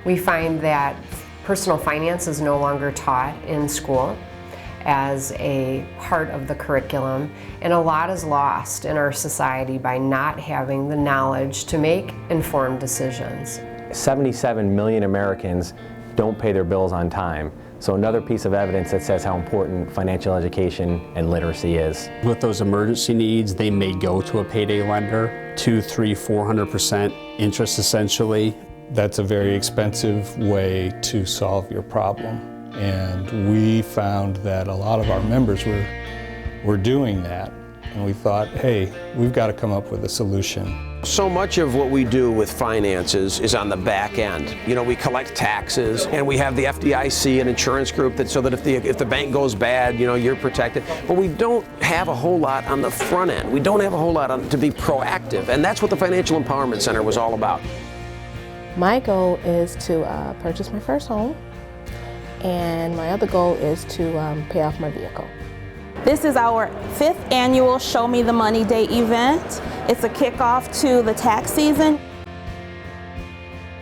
We find that personal finance is no longer taught in school as a part of the curriculum, and a lot is lost in our society by not having the knowledge to make informed decisions. 77 million Americans don't pay their bills on time. So another piece of evidence that says how important financial education and literacy is. With those emergency needs, they may go to a payday lender, 200, 300, 400% interest essentially. That's a very expensive way to solve your problem. And we found that a lot of our members were doing that. And we thought, hey, we've got to come up with a solution. So much of what we do with finances is on the back end. You know, we collect taxes, and we have the FDIC and insurance group so that if the bank goes bad, you know, you're protected. But we don't have a whole lot on the front end. We don't have a whole lot to be proactive, and that's what the Financial Empowerment Center was all about. My goal is to purchase my first home, and my other goal is to pay off my vehicle. This is our 5th annual Show Me the Money Day event. It's a kickoff to the tax season.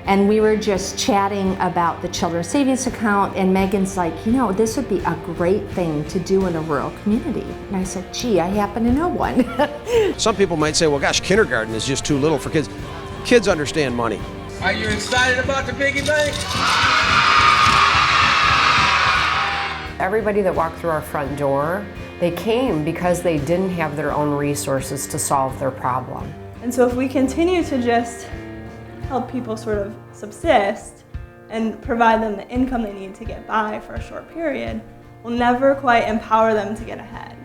And we were just chatting about the children's savings account, and Megan's like, you know, this would be a great thing to do in a rural community. And I said, gee, I happen to know one. Some people might say, well, gosh, kindergarten is just too little for kids. Kids understand money. Are you excited about the piggy bank? Everybody that walked through our front door, they came because they didn't have their own resources to solve their problem. And so if we continue to just help people sort of subsist and provide them the income they need to get by for a short period, we'll never quite empower them to get ahead.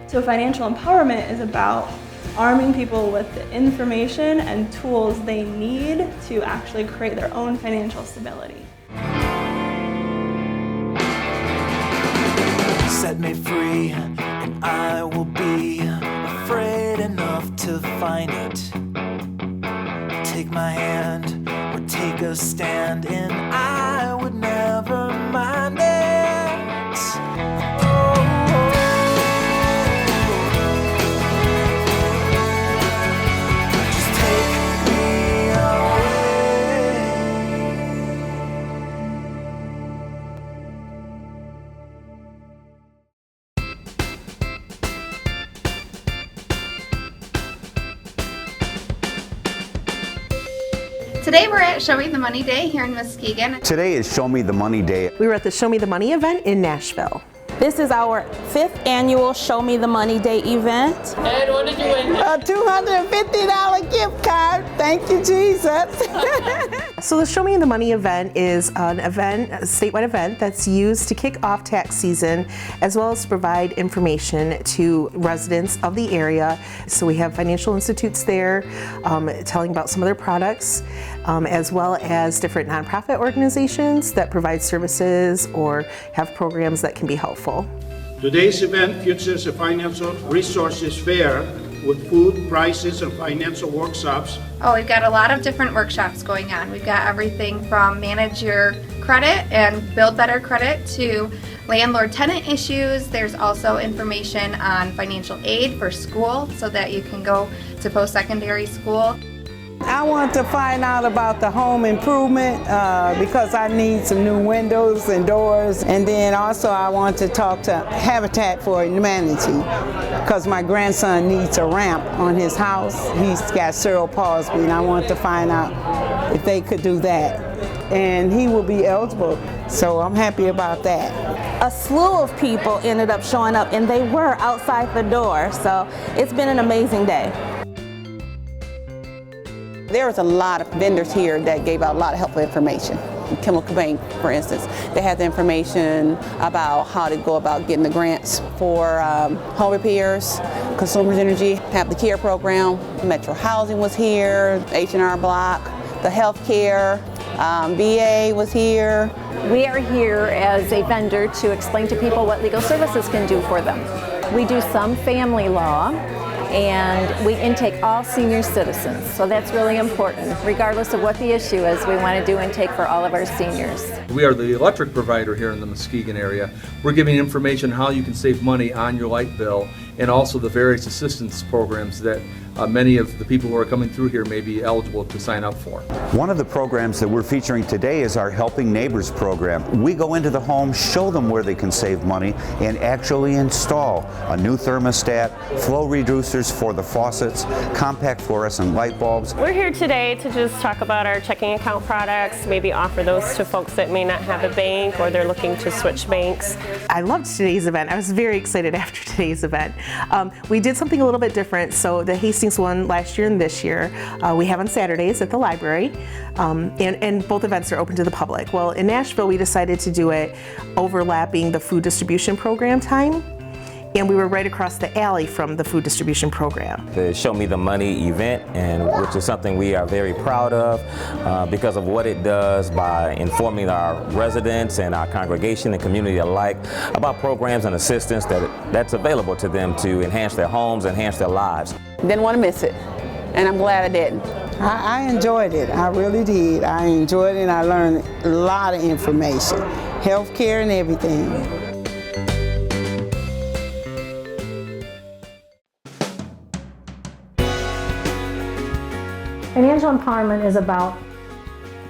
So financial empowerment is about arming people with the information and tools they need to actually create their own financial stability. Set me free, and I will be afraid enough to find it. Take my hand or take a stand, and I would never mind it. Just take me away. Today we're at Show Me the Money Day here in Muskegon. Today is Show Me the Money Day. We were at the Show Me the Money event in Nashville. This is our 5th annual Show Me the Money Day event. And what did you win? A $250 gift card. Thank you, Jesus. So the Show Me the Money event is an event, a statewide event that's used to kick off tax season, as well as to provide information to residents of the area. So we have financial institutes there telling about some of their products, as well as different nonprofit organizations that provide services or have programs that can be helpful. Today's event features a financial resources fair with food, prices, and financial workshops. Oh, we've got a lot of different workshops going on. We've got everything from manage your credit and build better credit to landlord-tenant issues. There's also information on financial aid for school so that you can go to post-secondary school. I want to find out about the home improvement because I need some new windows and doors. And then also I want to talk to Habitat for Humanity because my grandson needs a ramp on his house. He's got cerebral palsy, and I want to find out if they could do that. And he will be eligible, so I'm happy about that. A slew of people ended up showing up, and they were outside the door, so it's been an amazing day. There was a lot of vendors here that gave out a lot of helpful information. Chemical Bank, for instance, they had the information about how to go about getting the grants for home repairs. Consumers Energy have the CARE program. Metro Housing was here, H&R Block, the healthcare, VA was here. We are here as a vendor to explain to people what legal services can do for them. We do some family law, and we intake all senior citizens. So that's really important. Regardless of what the issue is, we want to do intake for all of our seniors. We are the electric provider here in the Muskegon area. We're giving information how you can save money on your light bill and also the various assistance programs that many of the people who are coming through here may be eligible to sign up for. One of the programs that we're featuring today is our Helping Neighbors program. We go into the home, show them where they can save money, and actually install a new thermostat, flow reducers for the faucets, compact fluorescent light bulbs. We're here today to just talk about our checking account products, maybe offer those to folks that may not have a bank or they're looking to switch banks. I loved today's event. I was very excited after today's event. We did something a little bit different. So the Hastings one last year and this year, we have on Saturdays at the library, and both events are open to the public. Well, in Nashville, we decided to do it overlapping the food distribution program time. And we were right across the alley from the food distribution program. The Show Me the Money event, and which is something we are very proud of because of what it does by informing our residents and our congregation and community alike about programs and assistance that's available to them to enhance their homes, enhance their lives. Didn't want to miss it, and I'm glad I didn't. I enjoyed it. I really did. I enjoyed it, and I learned a lot of information, healthcare and everything. Financial empowerment is about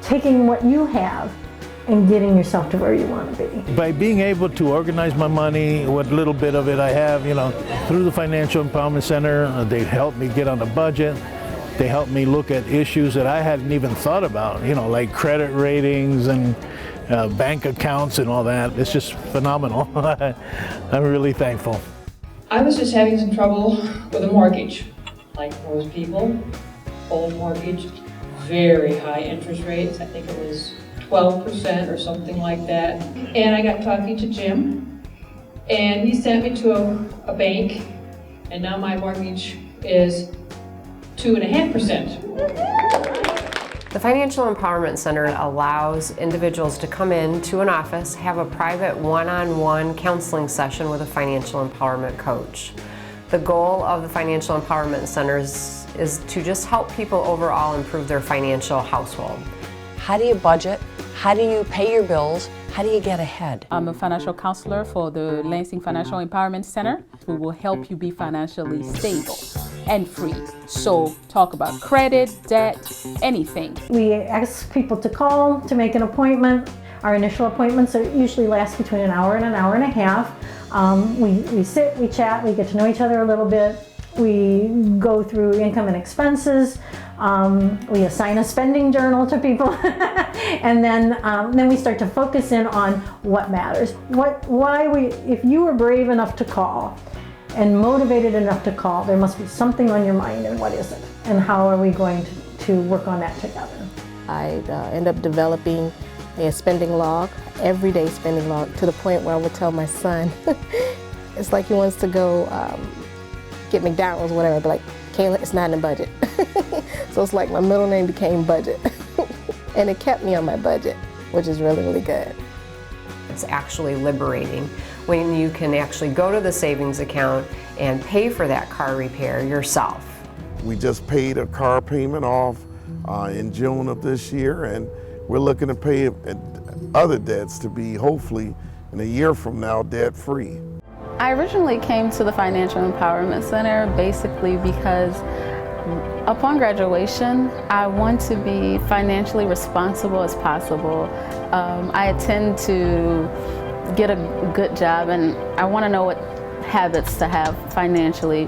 taking what you have and getting yourself to where you want to be. By being able to organize my money, what little bit of it I have, through the Financial Empowerment Center, they helped me get on a budget. They helped me look at issues that I hadn't even thought about, like credit ratings and bank accounts and all that. It's just phenomenal. I'm really thankful. I was just having some trouble with a mortgage, like most people. Old mortgage, very high interest rates. I think it was 12% or something like that. And I got talking to Jim, and he sent me to a bank, and now my mortgage is 2.5%. The Financial Empowerment Center allows individuals to come in to an office, have a private one-on-one counseling session with a financial empowerment coach. The goal of the Financial Empowerment Center is to just help people overall improve their financial household. How do you budget? How do you pay your bills? How do you get ahead? I'm a financial counselor for the Lansing Financial Empowerment Center, who will help you be financially stable and free. So talk about credit, debt, anything. We ask people to call to make an appointment. Our initial appointments usually last between an hour and a half. We sit, we chat, we get to know each other a little bit. We go through income and expenses. We assign a spending journal to people, and then we start to focus in on what matters. If you were brave enough to call and motivated enough to call, there must be something on your mind, and what is it? And how are we going to work on that together? I end up developing a spending log, everyday spending log, to the point where I would tell my son, it's like he wants to go get McDonald's, whatever, but like, Kayla, it's not in the budget. So it's like my middle name became Budget. And it kept me on my budget, which is really, really good. It's actually liberating when you can actually go to the savings account and pay for that car repair yourself. We just paid a car payment off in June of this year, and we're looking to pay other debts to be, hopefully, in a year from now, debt-free. I originally came to the Financial Empowerment Center basically because upon graduation, I want to be financially responsible as possible. I intend to get a good job, and I want to know what habits to have financially.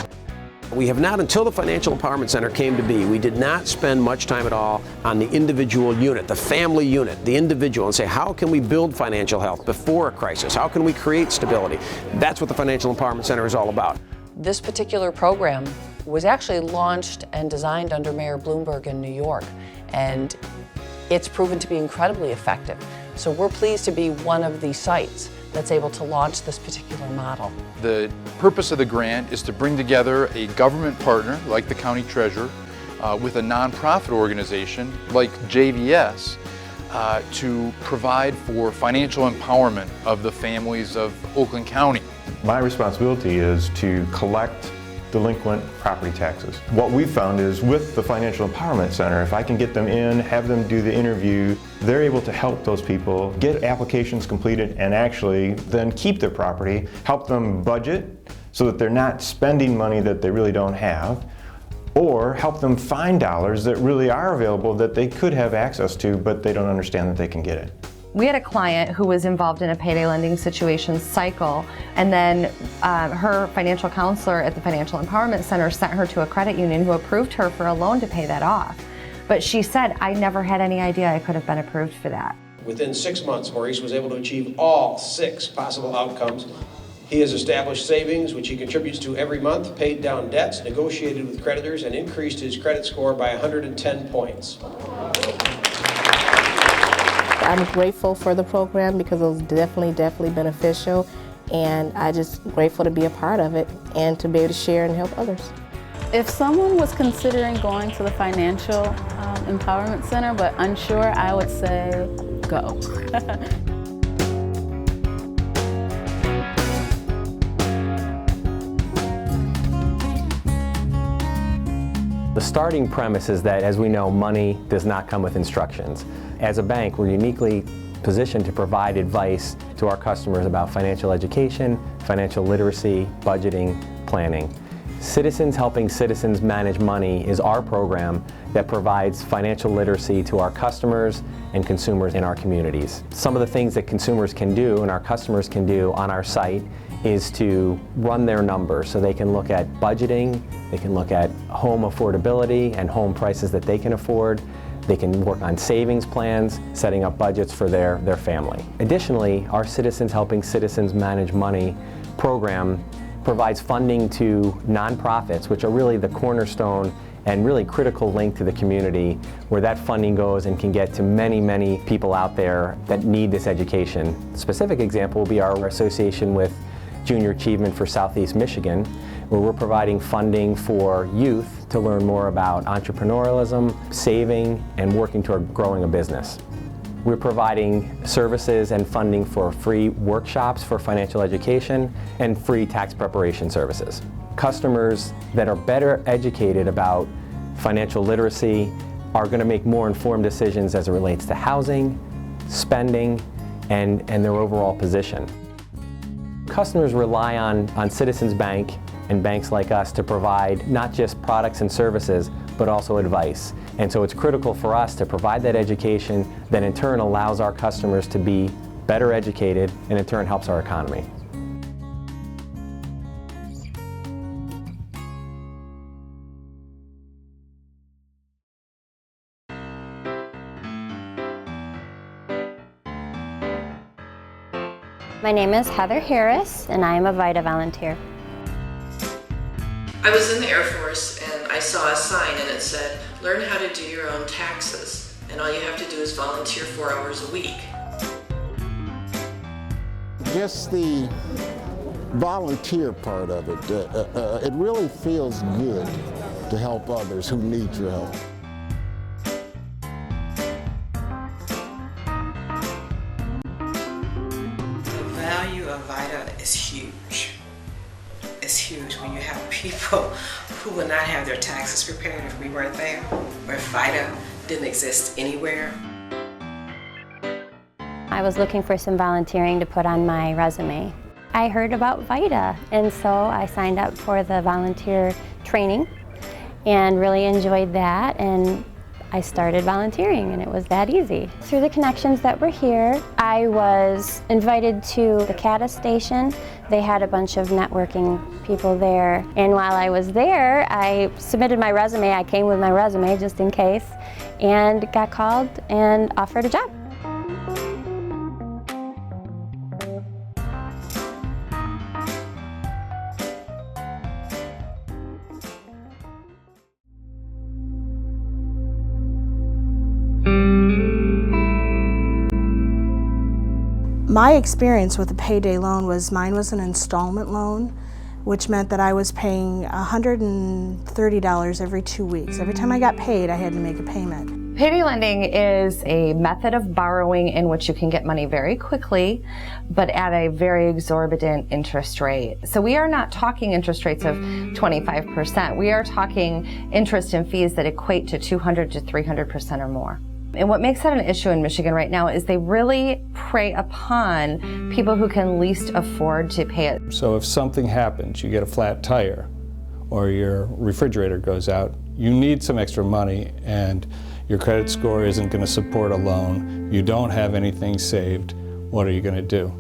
We have not, until the Financial Empowerment Center came to be, we did not spend much time at all on the individual unit, the family unit, the individual, and say, how can we build financial health before a crisis? How can we create stability? That's what the Financial Empowerment Center is all about. This particular program was actually launched and designed under Mayor Bloomberg in New York, and it's proven to be incredibly effective. So we're pleased to be one of the sites that's able to launch this particular model. The purpose of the grant is to bring together a government partner like the county treasurer with a nonprofit organization like JVS to provide for financial empowerment of the families of Oakland County. My responsibility is to collect delinquent property taxes. What we've found is with the Financial Empowerment Center, if I can get them in, have them do the interview, they're able to help those people get applications completed and actually then keep their property, help them budget so that they're not spending money that they really don't have, or help them find dollars that really are available that they could have access to, but they don't understand that they can get it. We had a client who was involved in a payday lending situation cycle, and then her financial counselor at the Financial Empowerment Center sent her to a credit union who approved her for a loan to pay that off. But she said, I never had any idea I could have been approved for that. Within 6 months, Maurice was able to achieve all 6 possible outcomes. He has established savings, which he contributes to every month, paid down debts, negotiated with creditors, and increased his credit score by 110 points. I'm grateful for the program because it was definitely beneficial, and I'm just grateful to be a part of it and to be able to share and help others. If someone was considering going to the Financial Empowerment Center but unsure, I would say go. The starting premise is that, as we know, money does not come with instructions. As a bank, we're uniquely positioned to provide advice to our customers about financial education, financial literacy, budgeting, planning. Citizens Helping Citizens Manage Money is our program that provides financial literacy to our customers and consumers in our communities. Some of the things that consumers can do and our customers can do on our site is to run their numbers, so they can look at budgeting, they can look at home affordability and home prices that they can afford. They can work on savings plans, setting up budgets for their family. Additionally, our Citizens Helping Citizens Manage Money program provides funding to nonprofits, which are really the cornerstone and really critical link to the community, where that funding goes and can get to many people out there that need this education. A specific example will be our association with Junior Achievement for Southeast Michigan, where we're providing funding for youth to learn more about entrepreneurialism, saving, and working toward growing a business. We're providing services and funding for free workshops for financial education and free tax preparation services. Customers that are better educated about financial literacy are going to make more informed decisions as it relates to housing, spending, and their overall position. Customers rely on Citizens Bank and banks like us to provide not just products and services, but also advice. And so it's critical for us to provide that education that in turn allows our customers to be better educated and in turn helps our economy. My name is Heather Harris, and I am a VITA volunteer. I was in the Air Force and I saw a sign and it said, learn how to do your own taxes, and all you have to do is volunteer 4 hours a week. Just the volunteer part of it, it really feels good to help others who need your help. The value of VITA is huge. It's huge when you have people who will not have their taxes prepared if we weren't there, or if VITA didn't exist anywhere. I was looking for some volunteering to put on my resume. I heard about VITA, and so I signed up for the volunteer training and really enjoyed that, and I started volunteering, and it was that easy. Through the connections that were here, I was invited to the CADA station. They had a bunch of networking people there, and while I was there, I submitted my resume. I came with my resume just in case, and got called and offered a job. My experience with a payday loan was mine was an installment loan, which meant that I was paying $130 every 2 weeks. Every time I got paid, I had to make a payment. Payday lending is a method of borrowing in which you can get money very quickly, but at a very exorbitant interest rate. So we are not talking interest rates of 25%. We are talking interest and fees that equate to 200 to 300% or more. And what makes that an issue in Michigan right now is they really prey upon people who can least afford to pay it. So if something happens, you get a flat tire or your refrigerator goes out, you need some extra money and your credit score isn't going to support a loan, you don't have anything saved, what are you going to do?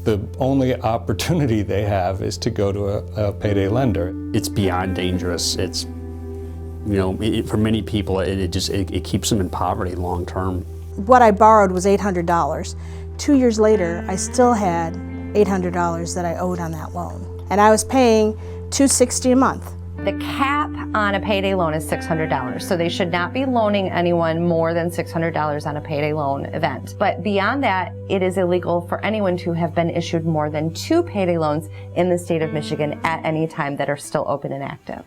The only opportunity they have is to go to a payday lender. It's beyond dangerous. It's, you know, for many people, it keeps them in poverty long term. What I borrowed was $800. 2 years later, I still had $800 that I owed on that loan. And I was paying $260 a month. The cap on a payday loan is $600, so they should not be loaning anyone more than $600 on a payday loan event. But beyond that, it is illegal for anyone to have been issued more than 2 payday loans in the state of Michigan at any time that are still open and active.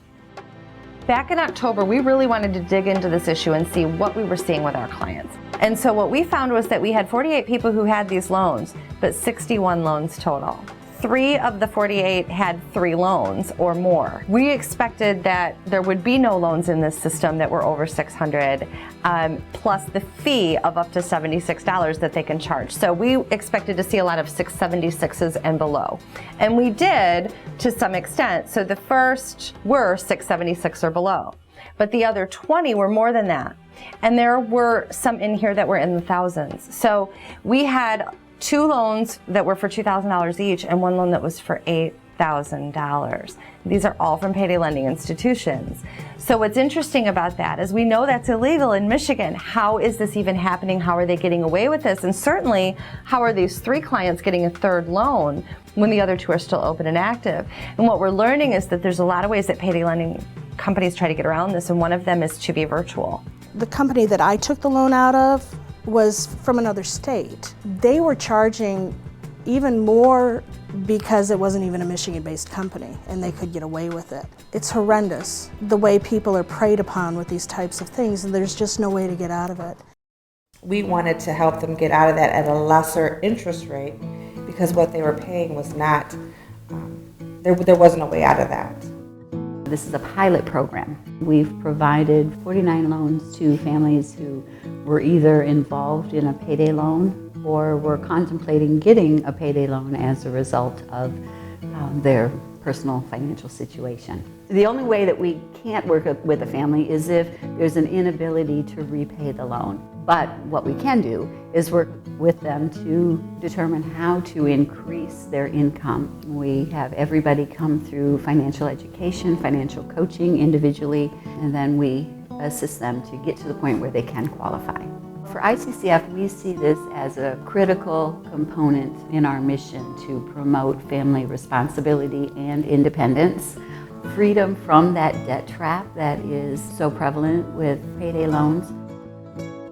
Back in October, we really wanted to dig into this issue and see what we were seeing with our clients. And so what we found was that we had 48 people who had these loans, but 61 loans total. 3 of the 48 had 3 loans or more. We expected that there would be no loans in this system that were over $600, plus the fee of up to $76 that they can charge. So we expected to see a lot of 676s and below. And we did to some extent. So the first were 676 or below, but the other 20 were more than that. And there were some in here that were in the thousands. So we had 2 loans that were for $2,000 each and 1 loan that was for $8,000. These are all from payday lending institutions. So what's interesting about that is we know that's illegal in Michigan. How is this even happening? How are they getting away with this? And certainly, how are these 3 clients getting a 3rd loan when the other 2 are still open and active? And what we're learning is that there's a lot of ways that payday lending companies try to get around this, and one of them is to be virtual. The company that I took the loan out of was from another state. They were charging even more because it wasn't even a Michigan-based company and they could get away with it. It's horrendous the way people are preyed upon with these types of things, and there's just no way to get out of it. We wanted to help them get out of that at a lesser interest rate because what they were paying was not, there wasn't a way out of that. This is a pilot program. We've provided 49 loans to families who were either involved in a payday loan or were contemplating getting a payday loan as a result of their personal financial situation. The only way that we can't work with a family is if there's an inability to repay the loan. But what we can do is work with them to determine how to increase their income. We have everybody come through financial education, financial coaching individually, and then we assist them to get to the point where they can qualify. For ICCF, we see this as a critical component in our mission to promote family responsibility and independence, freedom from that debt trap that is so prevalent with payday loans.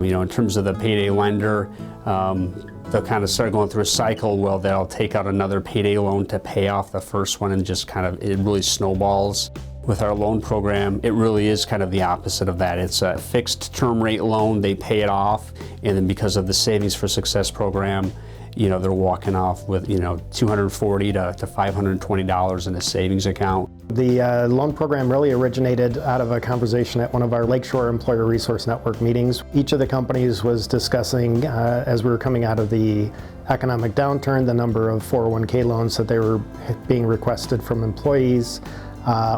You know, in terms of the payday lender, they'll kind of start going through a cycle. Well, they'll take out another payday loan to pay off the first one, and just kind of, it really snowballs. With our loan program, it really is kind of the opposite of that. It's a fixed term rate loan, they pay it off, and then because of the Savings for Success program, you know, they're walking off with, you know, $240 to $520 in a savings account. The loan program really originated out of a conversation at one of our Lakeshore Employer Resource Network meetings. Each of the companies was discussing, as we were coming out of the economic downturn, the number of 401k loans that they were being requested from employees,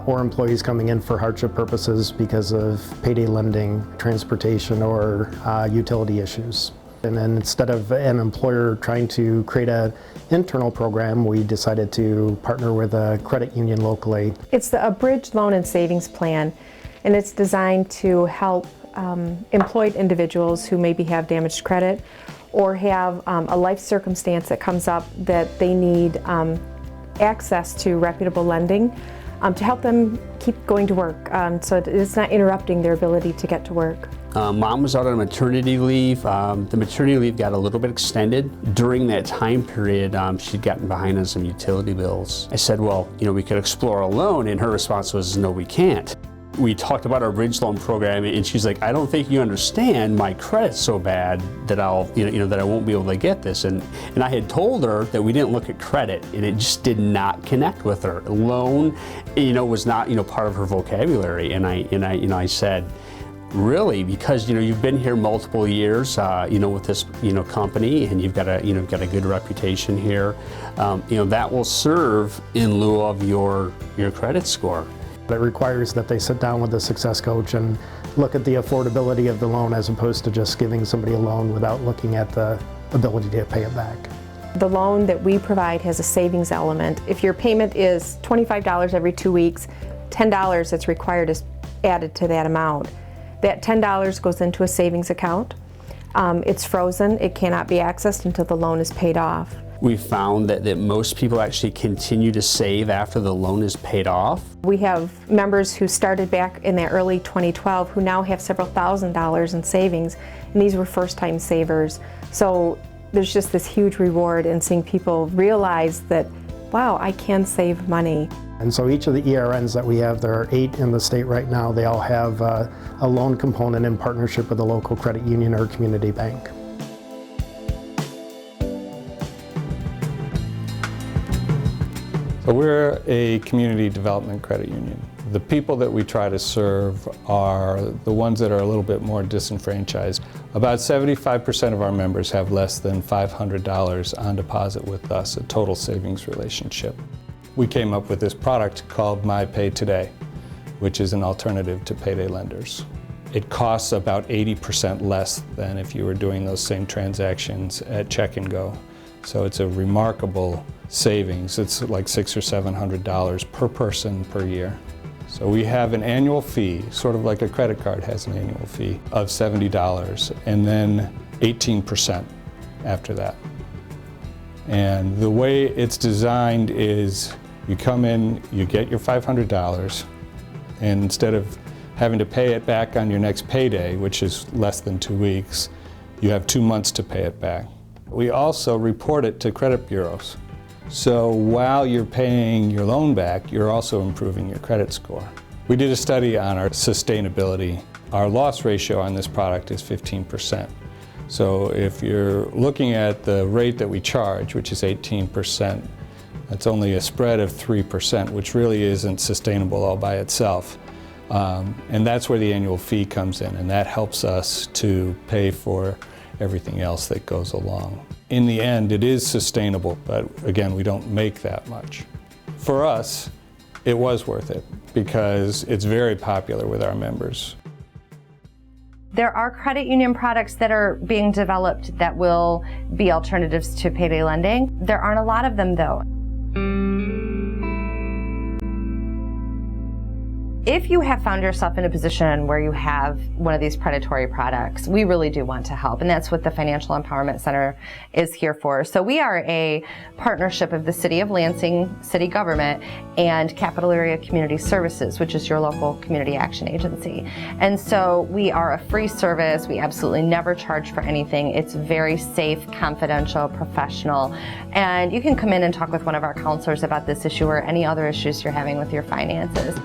or employees coming in for hardship purposes because of payday lending, transportation, or utility issues. And then instead of an employer trying to create an internal program, we decided to partner with a credit union locally. It's a bridge loan and savings plan, and it's designed to help employed individuals who maybe have damaged credit or have a life circumstance that comes up that they need access to reputable lending to help them keep going to work, so it's not interrupting their ability to get to work. Mom was out on maternity leave. The maternity leave got a little bit extended. During that time period, she'd gotten behind on some utility bills. I said, well, you know, we could explore a loan, and her response was, no, we can't. We talked about our bridge loan program, and she's like, I don't think you understand, my credit's so bad that I'll, you know, that I won't be able to get this. And I had told her that we didn't look at credit, and it just did not connect with her. Loan, you know, was not, you know, part of her vocabulary. And I said, really, because you've been here multiple years, with this company, and you've got a good reputation here. That will serve in lieu of your credit score. It requires that they sit down with the success coach and look at the affordability of the loan as opposed to just giving somebody a loan without looking at the ability to pay it back. The loan that we provide has a savings element. If your payment is $25 every 2 weeks, $10 that's required is added to that amount. That $10 goes into a savings account. It's frozen. It cannot be accessed until the loan is paid off. We found that most people actually continue to save after the loan is paid off. We have members who started back in the early 2012 who now have several $1,000s in savings, and these were first-time savers. So there's just this huge reward in seeing people realize that, wow, I can save money. And so each of the ERNs that we have, there are 8 in the state right now, they all have a loan component in partnership with a local credit union or community bank. So we're a community development credit union. The people that we try to serve are the ones that are a little bit more disenfranchised. About 75% of our members have less than $500 on deposit with us, a total savings relationship. We came up with this product called My Pay Today, which is an alternative to payday lenders. It costs about 80% less than if you were doing those same transactions at Check and Go. So it's a remarkable savings. It's like $600 or $700 per person per year. So we have an annual fee, sort of like a credit card has an annual fee, of $70 and then 18% after that. And the way it's designed is you come in, you get your $500, and instead of having to pay it back on your next payday, which is less than 2 weeks, you have 2 months to pay it back. We also report it to credit bureaus. So while you're paying your loan back, you're also improving your credit score. We did a study on our sustainability. Our loss ratio on this product is 15%. So if you're looking at the rate that we charge, which is 18%, that's only a spread of 3%, which really isn't sustainable all by itself. And that's where the annual fee comes in, and that helps us to pay for everything else that goes along. In the end, it is sustainable, but again, we don't make that much. For us, it was worth it because it's very popular with our members. There are credit union products that are being developed that will be alternatives to payday lending. There aren't a lot of them though. If you have found yourself in a position where you have one of these predatory products, we really do want to help, and that's what the Financial Empowerment Center is here for. So we are a partnership of the City of Lansing City Government and Capital Area Community Services, which is your local community action agency. And so we are a free service. We absolutely never charge for anything. It's very safe, confidential, professional, and you can come in and talk with one of our counselors about this issue or any other issues you're having with your finances.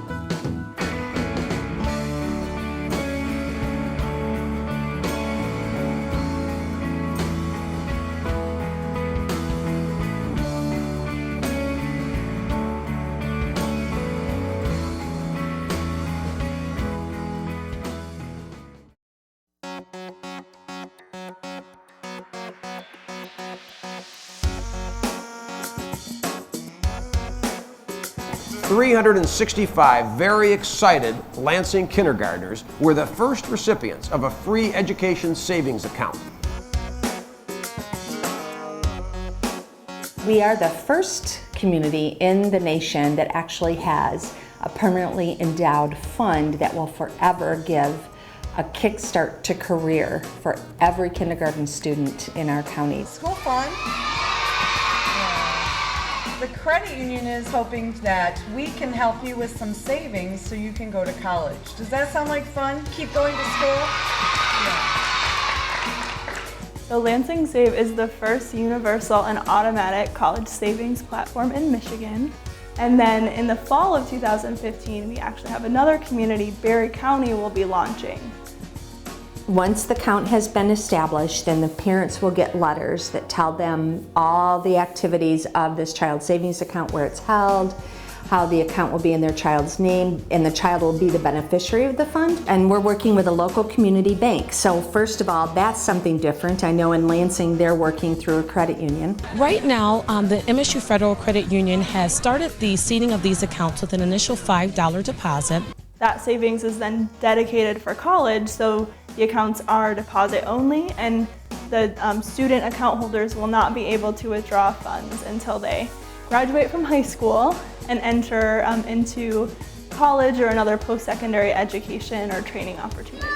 $365 very excited Lansing kindergartners were the first recipients of a free education savings account. We are the first community in the nation that actually has a permanently endowed fund that will forever give a kickstart to career for every kindergarten student in our county. School fund. The credit union is hoping that we can help you with some savings so you can go to college. Does that sound like fun? Keep going to school? Yeah. So Lansing Save is the first universal and automatic college savings platform in Michigan. And then in the fall of 2015, we actually have another community, Berry County, will be launching. Once the account has been established, then the parents will get letters that tell them all the activities of this child savings account, where it's held, how the account will be in their child's name, and the child will be the beneficiary of the fund. And we're working with a local community bank. So first of all, that's something different. I know in Lansing, they're working through a credit union. Right now, the MSU Federal Credit Union has started the seeding of these accounts with an initial $5 deposit. That savings is then dedicated for college, so the accounts are deposit only, and the student account holders will not be able to withdraw funds until they graduate from high school and enter into college or another post-secondary education or training opportunity.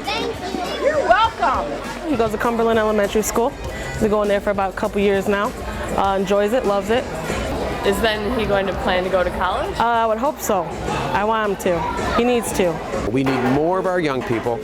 Thank you. You're welcome. He goes to Cumberland Elementary School. He's been going there for about a couple years now. Enjoys it, loves it. Is then he going to plan to go to college? I would hope so. I want him to. He needs to. We need more of our young people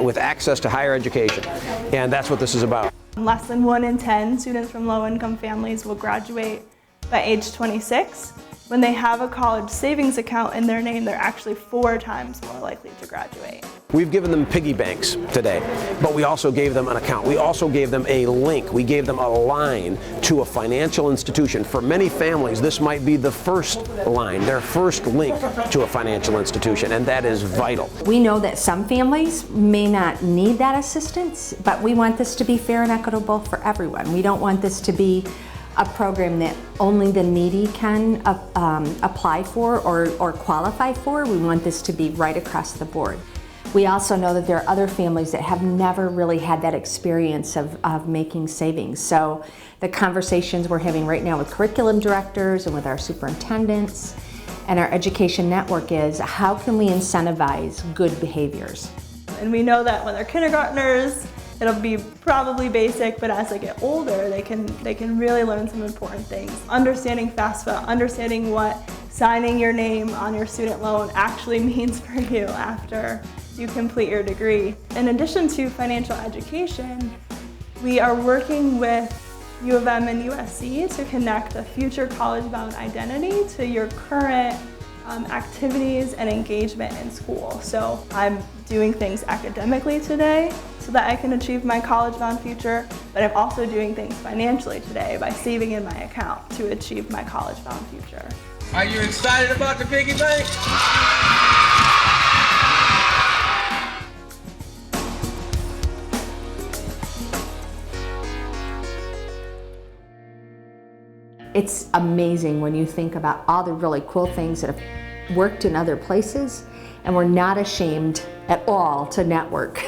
with access to higher education, and that's what this is about. Less than 1 in 10 students from low-income families will graduate by age 26. When they have a college savings account in their name, they're actually 4 times more likely to graduate. We've given them piggy banks today, but we also gave them an account. We also gave them a link. We gave them a line to a financial institution. For many families, this might be the first line, their first link to a financial institution, and that is vital. We know that some families may not need that assistance, but we want this to be fair and equitable for everyone. We don't want this to be a program that only the needy can apply for or qualify for. We want this to be right across the board. We also know that there are other families that have never really had that experience of making savings. So the conversations we're having right now with curriculum directors and with our superintendents and our education network is, how can we incentivize good behaviors? And we know that when they're kindergartners, it'll be probably basic, but as they get older, they can really learn some important things. Understanding FAFSA, understanding what signing your name on your student loan actually means for you after you complete your degree. In addition to financial education, we are working with U of M and USC to connect a future college-bound identity to your current activities and engagement in school. So I'm doing things academically today so that I can achieve my college-bound future, but I'm also doing things financially today by saving in my account to achieve my college-bound future. Are you excited about the piggy bank? It's amazing when you think about all the really cool things that have worked in other places, and we're not ashamed at all to network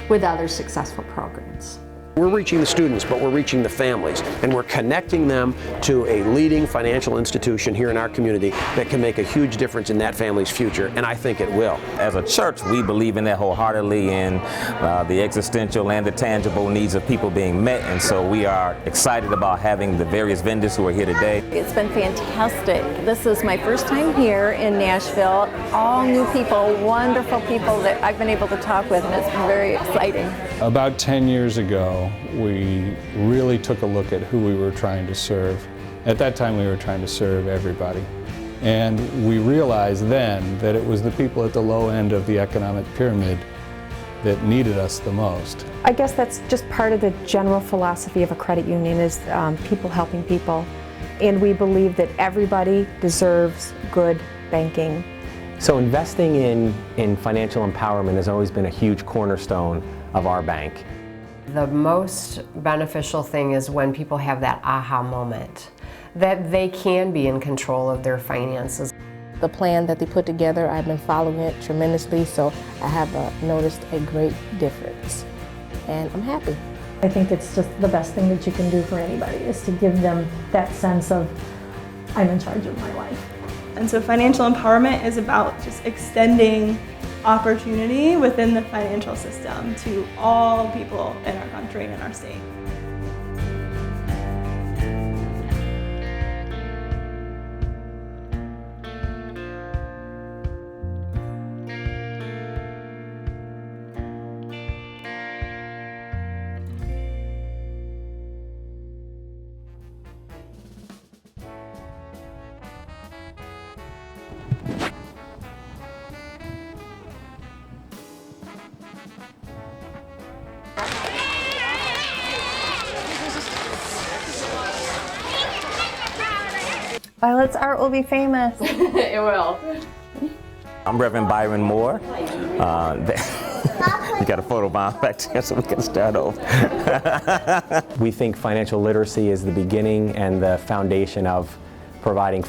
with other successful programs. We're reaching the students, but we're reaching the families, and we're connecting them to a leading financial institution here in our community that can make a huge difference in that family's future, and I think it will. As a church, we believe in that wholeheartedly, in the existential and the tangible needs of people being met, and so we are excited about having the various vendors who are here today. It's been fantastic. This is my first time here in Nashville. All new people, wonderful people that I've been able to talk with, and it's been very exciting. About 10 years ago, we really took a look at who we were trying to serve. At that time, we were trying to serve everybody. And we realized then that it was the people at the low end of the economic pyramid that needed us the most. I guess that's just part of the general philosophy of a credit union is people helping people. And we believe that everybody deserves good banking. So investing in financial empowerment has always been a huge cornerstone of our bank. The most beneficial thing is when people have that aha moment, that they can be in control of their finances. The plan that they put together, I've been following it tremendously, so I have noticed a great difference, and I'm happy. I think it's just the best thing that you can do for anybody is to give them that sense of, I'm in charge of my life. And so financial empowerment is about just extending opportunity within the financial system to all people in our country and in our state. Violet's art will be famous. It will. I'm Reverend Byron Moore. You got a photo bomb back there so we can start over. We think financial literacy is the beginning and the foundation of providing